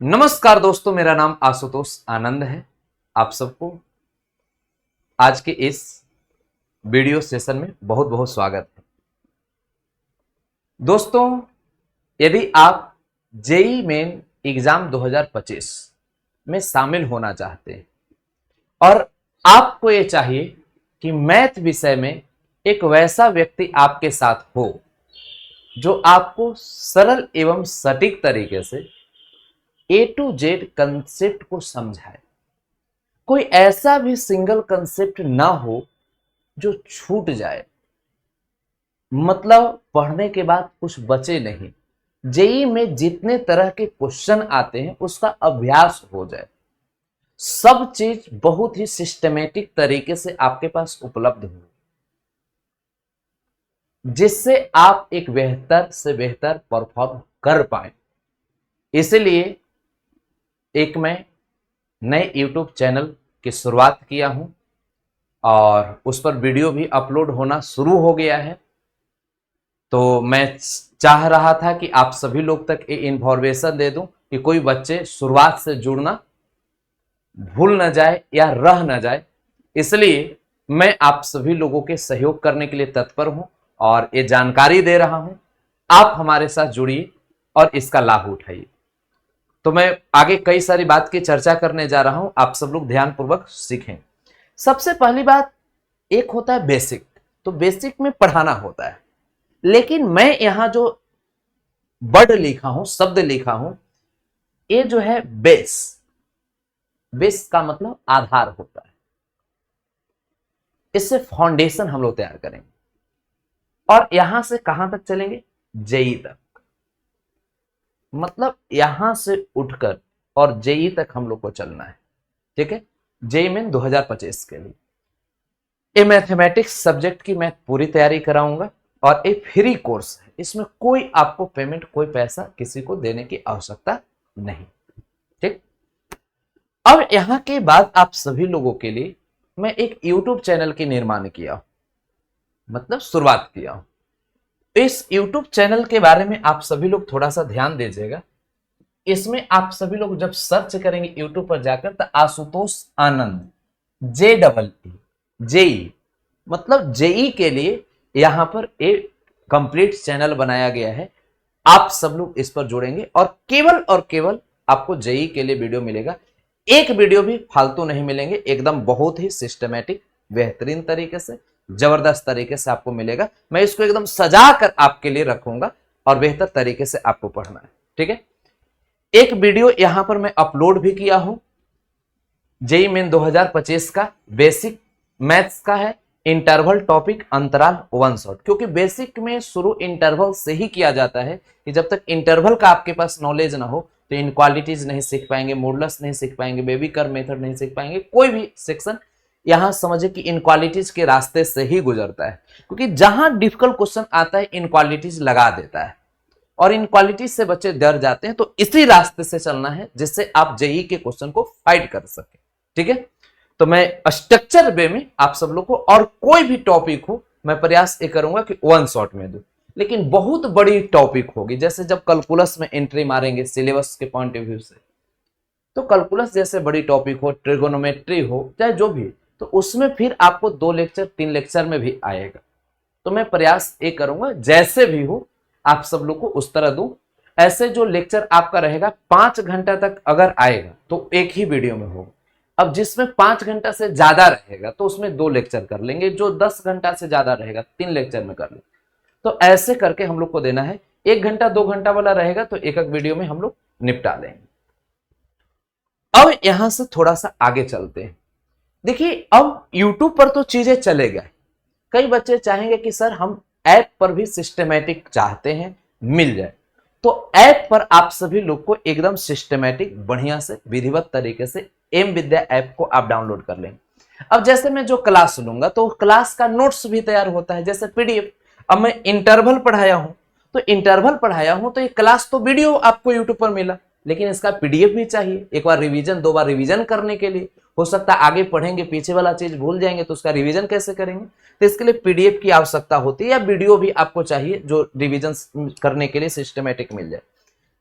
नमस्कार दोस्तों, मेरा नाम आशुतोष आनंद है। आप सबको आज के इस वीडियो सेशन में बहुत बहुत स्वागत है। दोस्तों, यदि आप जेई मेन एग्जाम 2025 में शामिल होना चाहते हैं और आपको ये चाहिए कि मैथ विषय में एक वैसा व्यक्ति आपके साथ हो जो आपको सरल एवं सटीक तरीके से ए टू जेड कंसेप्ट को समझाए, कोई ऐसा भी सिंगल कंसेप्ट ना हो जो छूट जाए, मतलब पढ़ने के बाद कुछ बचे नहीं। जेई में जितने तरह के क्वेश्चन आते हैं उसका अभ्यास हो जाए, सब चीज बहुत ही सिस्टमेटिक तरीके से आपके पास उपलब्ध हो, जिससे आप एक बेहतर से बेहतर परफॉर्म कर पाए। इसलिए एक मैं नए YouTube चैनल की शुरुआत किया हूं और उस पर वीडियो भी अपलोड होना शुरू हो गया है। तो मैं चाह रहा था कि आप सभी लोग तक ये इंफॉर्मेशन दे दूं कि कोई बच्चे शुरुआत से जुड़ना भूल न जाए या रह न जाए। इसलिए मैं आप सभी लोगों के सहयोग करने के लिए तत्पर हूं और ये जानकारी दे रहा हूं। आप हमारे साथ जुड़िए और इसका लाभ उठाइए। तो मैं आगे कई सारी बात की चर्चा करने जा रहा हूं, आप सब लोग ध्यानपूर्वक सीखें। सबसे पहली बात, एक होता है बेसिक। तो बेसिक में पढ़ाना होता है, लेकिन मैं यहां जो वर्ड लिखा हूं, शब्द लिखा हूं, ये जो है बेस। बेस का मतलब आधार होता है। इससे फाउंडेशन हम लोग तैयार करेंगे और यहां से कहां तक चलेंगे? जेई तक। मतलब यहां से उठकर और जेई तक हम लोग को चलना है। ठीक है, जेई मेन 2025 के लिए ये मैथमेटिक्स सब्जेक्ट की मैं पूरी तैयारी कराऊंगा और एक फ्री कोर्स है। इसमें कोई आपको पेमेंट, कोई पैसा किसी को देने की आवश्यकता नहीं। ठीक, अब यहां के बाद आप सभी लोगों के लिए मैं एक YouTube चैनल की निर्माण किया हूं, मतलब शुरुआत किया हूं। इस YouTube चैनल के बारे में आप सभी लोग थोड़ा सा ध्यान दीजिएगा। इसमें आप सभी लोग जब सर्च करेंगे YouTube पर जाकर तो आशुतोष आनंद JEE जेई, मतलब जेई के लिए यहां पर एक कंप्लीट चैनल बनाया गया है। आप सब लोग इस पर जुड़ेंगे और केवल आपको जेई के लिए वीडियो मिलेगा। एक वीडियो भी फालतू नहीं मिलेंगे, एकदम बहुत ही सिस्टमेटिक, बेहतरीन तरीके से, जबरदस्त तरीके से आपको मिलेगा। मैं इसको एकदम सजा कर आपके लिए रखूंगा और बेहतर तरीके से आपको पढ़ना है। ठीक है, एक वीडियो यहां पर मैं अपलोड भी किया हूं, जेई मेन 2025 का बेसिक मैथ्स का है। इंटरवल टॉपिक अंतराल वन शॉट, क्योंकि बेसिक में शुरू इंटरवल से ही किया जाता है कि जब तक इंटरवल का आपके पास नॉलेज ना हो तो इनक्वालिटीज नहीं सीख पाएंगे, मॉडुलस नहीं सीख पाएंगे, बेबी कर्व मेथड नहीं सीख पाएंगे। कोई भी सेक्शन यहां समझे कि इनक्वालिटीज के रास्ते से ही गुजरता है, क्योंकि जहां डिफिकल्ट क्वेश्चन आता है इनक्वालिटीज लगा देता है और इनक्वालिटीज से बच्चे डर जाते हैं। तो इसी रास्ते से चलना है जिससे आप जेई के क्वेश्चन को फाइट कर सके। ठीक है, तो मैं स्ट्रक्चर वे में आप सब लोग को, और कोई भी टॉपिक हो मैं प्रयास ये करूंगा कि वन शॉट में दूं, लेकिन बहुत बड़ी टॉपिक होगी। जैसे जब कैलकुलस में एंट्री मारेंगे सिलेबस के पॉइंट ऑफ व्यू से, तो कैलकुलस जैसे बड़ी टॉपिक हो, ट्रिगोनोमेट्री हो, चाहे जो भी, तो उसमें फिर आपको 2 लेक्चर 3 लेक्चर में भी आएगा। तो मैं प्रयास ये करूंगा जैसे भी हो आप सब लोग को उस तरह दूं। ऐसे जो लेक्चर आपका रहेगा 5 घंटा तक अगर आएगा तो एक ही वीडियो में होगा। अब जिसमें 5 घंटा से ज्यादा रहेगा तो उसमें 2 लेक्चर कर लेंगे, जो 10 घंटा से ज्यादा रहेगा 3 लेक्चर में कर लेंगे। तो ऐसे करके हम लोग को देना है। 1 घंटा 2 घंटा वाला रहेगा तो एक एक वीडियो में हम लोग निपटा देंगे। अब यहां से थोड़ा सा आगे चलते हैं। देखिए, अब YouTube पर तो चीजें चलेगा, कई बच्चे चाहेंगे कि सर हम ऐप पर भी सिस्टमेटिक चाहते हैं, मिल जाए। तो ऐप पर आप सभी लोग को एकदम सिस्टमेटिक बढ़िया से विधिवत तरीके से एम विद्या ऐप को आप डाउनलोड कर लेंगे। अब जैसे मैं जो क्लास लूंगा तो क्लास का नोट्स भी तैयार होता है, जैसे पीडीएफ। अब मैं इंटरवल पढ़ाया हूं तो ये क्लास तो वीडियो आपको यूट्यूब पर मिला, लेकिन इसका पीडीएफ भी चाहिए, एक बार रिवीजन 2 बार रिवीजन करने के लिए। हो सकता है आगे पढ़ेंगे पीछे वाला चीज भूल जाएंगे तो उसका रिवीजन कैसे करेंगे? तो इसके लिए पीडीएफ की आवश्यकता होती है, या वीडियो भी आपको चाहिए जो रिवीजन करने के लिए सिस्टमेटिक मिल जाए।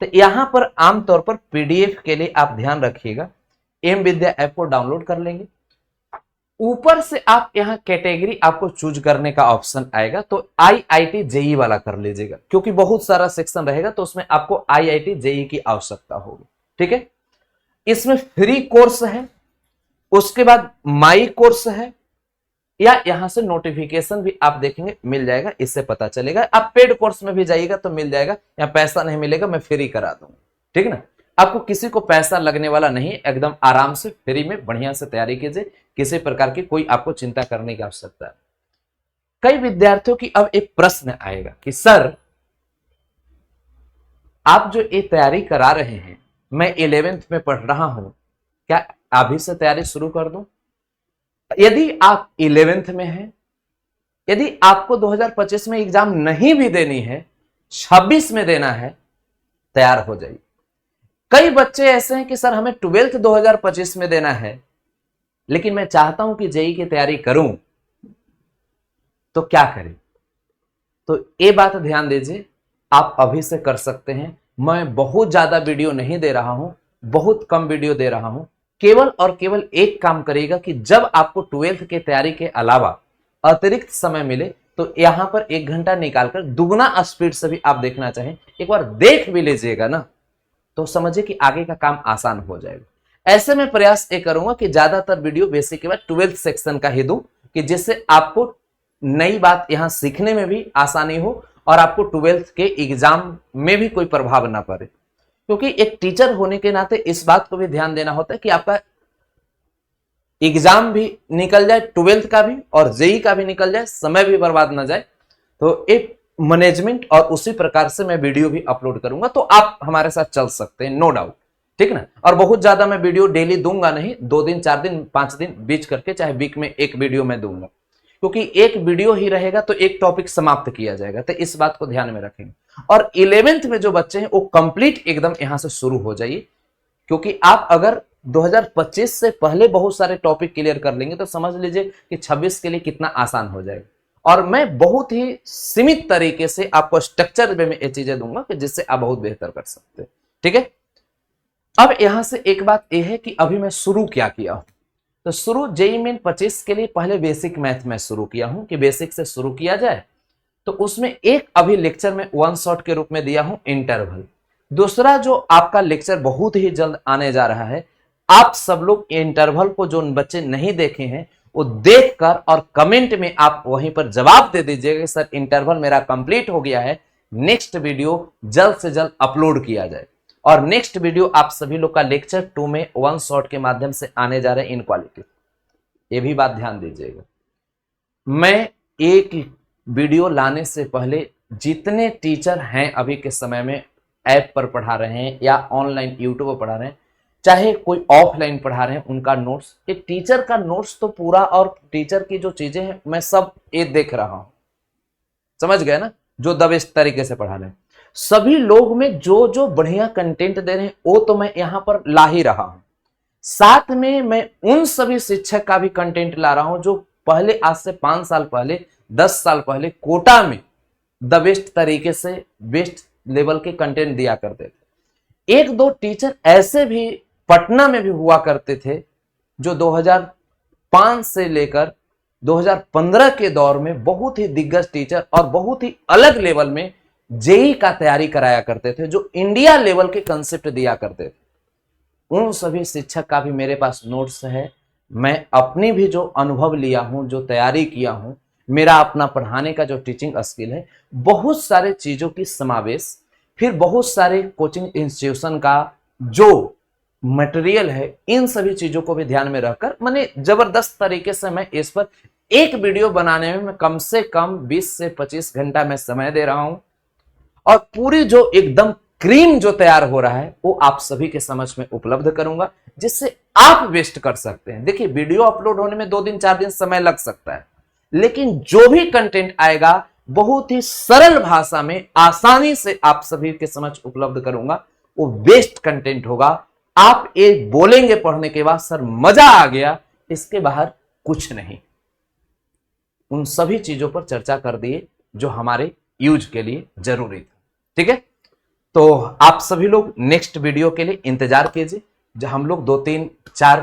तो यहां पर आमतौर पर पीडीएफ के लिए आप ध्यान रखिएगा, एम विद्या ऐप को डाउनलोड कर लेंगे। ऊपर से आप यहां कैटेगरी आपको चूज करने का ऑप्शन आएगा, तो आईआईटी जेई वाला कर लीजिएगा, क्योंकि बहुत सारा सेक्शन रहेगा तो उसमें आपको आईआईटी जेई की आवश्यकता होगी। ठीक है, इसमें फ्री कोर्स है, उसके बाद माई कोर्स है, या यहां से नोटिफिकेशन भी आप देखेंगे मिल जाएगा, इससे पता चलेगा। आप पेड कोर्स में भी जाइएगा तो मिल जाएगा, या पैसा नहीं मिलेगा मैं फ्री करा दूंगा। ठीक ना, आपको किसी को पैसा लगने वाला नहीं, एकदम आराम से फ्री में बढ़िया से तैयारी कीजिए, किसी प्रकार की कोई आपको चिंता करने की आवश्यकता है। कई विद्यार्थियों की अब एक प्रश्न आएगा कि सर आप जो ये तैयारी करा रहे हैं, मैं 11th में पढ़ रहा हूं, क्या अभी से तैयारी शुरू कर दूं? यदि आप 11th में हैं, यदि आपको 2025 में एग्जाम नहीं भी देनी है, 26 में देना है, तैयार हो जाइए। कई बच्चे ऐसे हैं कि सर हमें 12th 2025 में देना है, लेकिन मैं चाहता हूं कि जेई की तैयारी करूं, तो क्या करें? तो ये बात ध्यान दीजिए, आप अभी से कर सकते हैं। मैं बहुत ज्यादा वीडियो नहीं दे रहा हूं, बहुत कम वीडियो दे रहा हूं। केवल और केवल एक काम करिएगा कि जब आपको 12th की तैयारी के अलावा अतिरिक्त समय मिले, तो यहां पर 1 घंटा निकालकर दुगना स्पीड से भी आप देखना चाहें, एक बार देख भी लीजिएगा ना, तो समझिए कि आगे का काम आसान हो जाएगा। ऐसे में प्रयास ये करूंगा कि ज्यादातर वीडियो बेसिक के बाद 12th सेक्शन का ही दूं, कि जिससे आपको नई बात यहां सीखने में भी आसानी हो और आपको 12th के एग्जाम में भी कोई प्रभाव ना पड़े। क्योंकि एक टीचर होने के नाते इस बात को भी ध्यान देना होता है कि आपका एग्जाम भी निकल जाए, 12th का भी और जेई का भी निकल जाए, समय भी बर्बाद ना जाए। तो एक मैनेजमेंट और उसी प्रकार से मैं वीडियो भी अपलोड करूंगा, तो आप हमारे साथ चल सकते हैं, नो डाउट। ठीक ना, और बहुत ज्यादा मैं वीडियो डेली दूंगा नहीं, 2 दिन 4 दिन 5 दिन बीच करके, चाहे वीक में एक वीडियो मैं दूंगा, क्योंकि एक वीडियो ही रहेगा तो एक टॉपिक समाप्त किया जाएगा, तो इस बात को ध्यान में रखेंगे। और 11th में जो बच्चे हैं वो कंप्लीट एकदम यहां से शुरू हो जाइए, क्योंकि आप अगर 2025 से पहले बहुत सारे टॉपिक क्लियर कर लेंगे तो समझ लीजिए कि 26 के लिए कितना आसान हो जाएगा। और मैं बहुत ही सीमित तरीके से आपको स्ट्रक्चर में ये चीजें दूंगा कि जिससे आप बहुत बेहतर कर सकते हैं। ठीक है, अब यहां से एक बात यह है कि अभी मैं शुरू क्या किया हूं, तो शुरू जेईई मेन 25 के लिए पहले बेसिक मैथ में शुरू किया हूं कि बेसिक से शुरू किया जाए। तो उसमें एक अभी लेक्चर में 1 शॉट के रूप में दिया हूं इंटरवल। दूसरा जो आपका लेक्चर बहुत ही जल्द आने जा रहा है, आप सब लोग इंटरवल को जो बच्चे नहीं देखे हैं वो देखकर और कमेंट में आप वहीं पर जवाब दे दीजिएगा कि सर इंटरवल मेरा कंप्लीट हो गया है, नेक्स्ट वीडियो जल्द से जल्द अपलोड किया जाए। और नेक्स्ट वीडियो आप सभी लोग का लेक्चर 2 में 1 शॉट के माध्यम से आने जा रहे हैं इन क्वालिटी, ये भी बात ध्यान दीजिएगा। मैं एक वीडियो लाने से पहले जितने टीचर हैं अभी के समय में ऐप पर पढ़ा रहे हैं या ऑनलाइन यूट्यूब पर पढ़ा रहे हैं, चाहे कोई ऑफलाइन पढ़ा रहे हैं, उनका नोट्स, एक टीचर का नोट्स तो पूरा, और टीचर की जो चीजें हैं मैं सब ये देख रहा हूं, समझ गए ना, जो दबेश तरीके से पढ़ा रहे हैं। सभी लोग में जो जो बढ़िया कंटेंट दे रहे हैं वो तो मैं यहां पर ला ही रहा हूं, साथ में मैं उन सभी शिक्षक का भी कंटेंट ला रहा हूं जो पहले, आज से 5 साल पहले, 10 साल पहले कोटा में द बेस्ट तरीके से बेस्ट लेवल के कंटेंट दिया करते थे। 1-2 टीचर ऐसे भी पटना में भी हुआ करते थे जो 2005 से लेकर 2015 के दौर में बहुत ही दिग्गज टीचर और बहुत ही अलग लेवल में जेई का तैयारी कराया करते थे, जो इंडिया लेवल के कंसेप्ट दिया करते थे। उन सभी शिक्षक का भी मेरे पास नोट्स है। मैं अपनी भी जो अनुभव लिया हूं, जो तैयारी किया हूं, मेरा अपना पढ़ाने का जो टीचिंग स्किल है, बहुत सारे चीजों की समावेश, फिर बहुत सारे कोचिंग इंस्टीट्यूशन का जो मटेरियल है, इन सभी चीजों को भी ध्यान में रखकर मैंने जबरदस्त तरीके से मैं इस पर एक वीडियो बनाने में मैं कम से कम 20 से 25 घंटा मैं समय दे रहा हूं, और पूरी जो एकदम क्रीम जो तैयार हो रहा है वो आप सभी के समझ में उपलब्ध करूंगा, जिससे आप वेस्ट कर सकते हैं। देखिए, वीडियो अपलोड होने में 2 दिन 4 दिन समय लग सकता है, लेकिन जो भी कंटेंट आएगा बहुत ही सरल भाषा में आसानी से आप सभी के समझ उपलब्ध करूंगा, वो बेस्ट कंटेंट होगा। आप ये बोलेंगे पढ़ने के बाद सर मजा आ गया, इसके बाहर कुछ नहीं। उन सभी चीजों पर चर्चा कर दिए जो हमारे यूज के लिए जरूरी था। ठीक है, तो आप सभी लोग नेक्स्ट वीडियो के लिए इंतजार कीजिए, जब हम लोग 2-3-4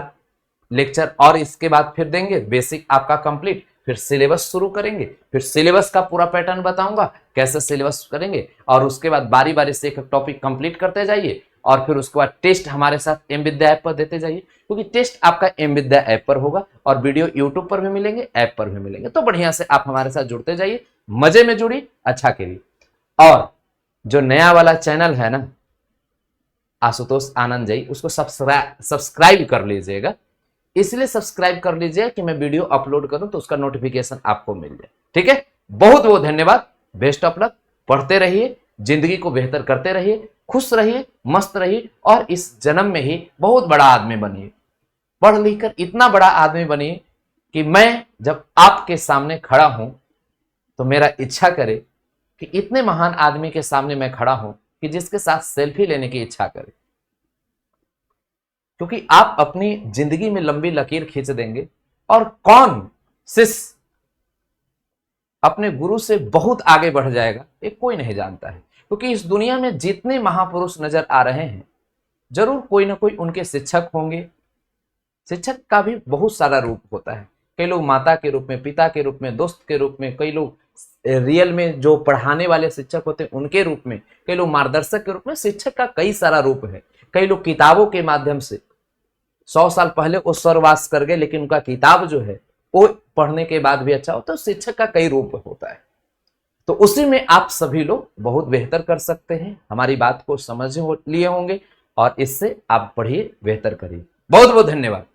लेक्चर और इसके बाद फिर देंगे। बेसिक आपका कंप्लीट, फिर सिलेबस शुरू करेंगे, फिर सिलेबस का पूरा पैटर्न बताऊंगा कैसे सिलेबस करेंगे, और उसके बाद बारी बारी से एक टॉपिक कंप्लीट करते जाइए, और फिर उसके बाद टेस्ट हमारे साथ एम विद्या ऐप पर देते जाइए, क्योंकि टेस्ट आपका एम विद्या ऐप पर होगा और वीडियो यूट्यूब पर भी मिलेंगे, ऐप पर भी मिलेंगे। तो बढ़िया से आप हमारे साथ जुड़ते जाइए, मजे में जुड़ी, अच्छा करिए। और जो नया वाला चैनल है ना आशुतोष आनंद जी, उसको सब्सक्राइब कर लीजिएगा। इसलिए सब्सक्राइब कर लीजिए कि मैं वीडियो अपलोड करूं तो उसका नोटिफिकेशन आपको मिल जाए। ठीक है, बहुत बहुत धन्यवाद, बेस्ट ऑफ लक। पढ़ते रहिए, जिंदगी को बेहतर करते रहिए, खुश रहिए, मस्त रहिए, और इस जन्म में ही बहुत बड़ा आदमी बनिए। पढ़ लिख कर इतना बड़ा आदमी बनिए कि मैं जब आपके सामने खड़ा हूं तो मेरा इच्छा करे कि इतने महान आदमी के सामने मैं खड़ा हूं कि जिसके साथ सेल्फी लेने की इच्छा करे। क्योंकि आप अपनी जिंदगी में लंबी लकीर खींच देंगे, और कौन शिष्य अपने गुरु से बहुत आगे बढ़ जाएगा ये कोई नहीं जानता है। क्योंकि इस दुनिया में जितने महापुरुष नजर आ रहे हैं, जरूर कोई ना कोई उनके शिक्षक होंगे। शिक्षक का भी बहुत सारा रूप होता है, कई लोग माता के रूप में, पिता के रूप में, दोस्त के रूप में, कई लोग रियल में जो पढ़ाने वाले शिक्षक होते हैं उनके रूप में, कई लोग मार्गदर्शक के रूप में। शिक्षक का कई सारा रूप है। कई लोग किताबों के माध्यम से 100 साल पहले वो स्वर्गवास कर गए, लेकिन उनका किताब जो है वो पढ़ने के बाद भी अच्छा होता है। तो शिक्षक का कई रूप होता है, तो उसी में आप सभी लोग बहुत बेहतर कर सकते हैं। हमारी बात को समझ लिए होंगे और इससे आप पढ़िए, बेहतर करिए। बहुत बहुत धन्यवाद।